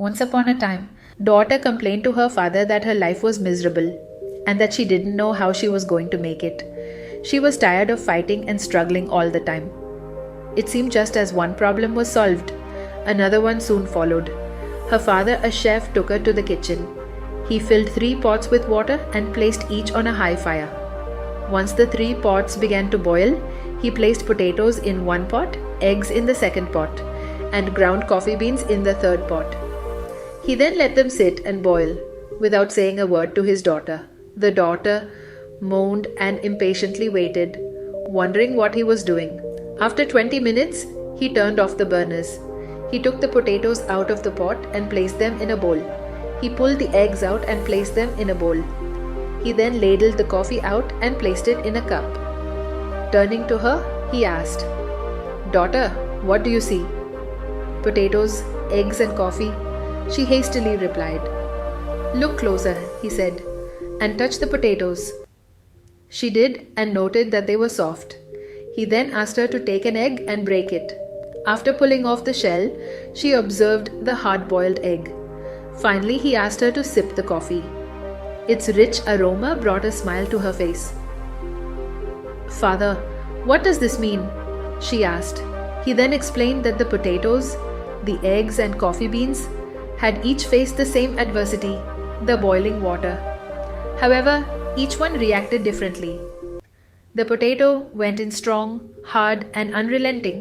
Once upon a time, daughter complained to her father that her life was miserable and that she didn't know how she was going to make it. She was tired of fighting and struggling all the time. It seemed just as one problem was solved, another one soon followed. Her father, a chef, took her to the kitchen. He filled 3 pots with water and placed each on a high fire. Once the 3 pots began to boil, he placed potatoes in one pot, eggs in the second pot, and ground coffee beans in the third pot. He then let them sit and boil without saying a word to his daughter. The daughter moaned and impatiently waited, wondering what he was doing. After 20 minutes, he turned off the burners. He took the potatoes out of the pot and placed them in a bowl. He pulled the eggs out and placed them in a bowl. He then ladled the coffee out and placed it in a cup. Turning to her, he asked, "Daughter, what do you see?" "Potatoes, eggs and coffee," she hastily replied. "Look closer," he said, "and touch the potatoes." She did and noted that they were soft. He then asked her to take an egg and break it. After pulling off the shell, she observed the hard-boiled egg. Finally, he asked her to sip the coffee. Its rich aroma brought a smile to her face. "Father, what does this mean?" she asked. He then explained that the potatoes, the eggs and coffee beans had each faced the same adversity, the boiling water. However, each one reacted differently. The potato went in strong, hard and unrelenting,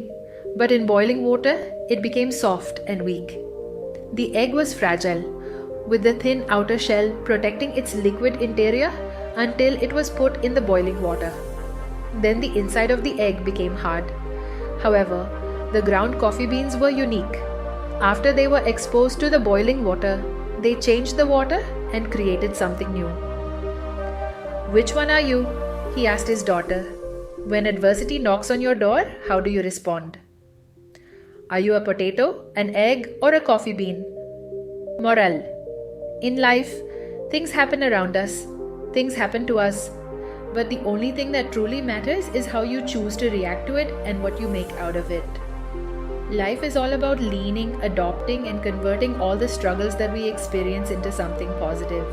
but in boiling water, it became soft and weak. The egg was fragile, with the thin outer shell protecting its liquid interior until it was put in the boiling water. Then the inside of the egg became hard. However, the ground coffee beans were unique. After they were exposed to the boiling water, they changed the water and created something new. "Which one are you?" he asked his daughter. "When adversity knocks on your door, how do you respond? Are you a potato, an egg, or a coffee bean?" Moral: in life, things happen around us, things happen to us, but the only thing that truly matters is how you choose to react to it and what you make out of it. Life is all about leaning, adopting, and converting all the struggles that we experience into something positive.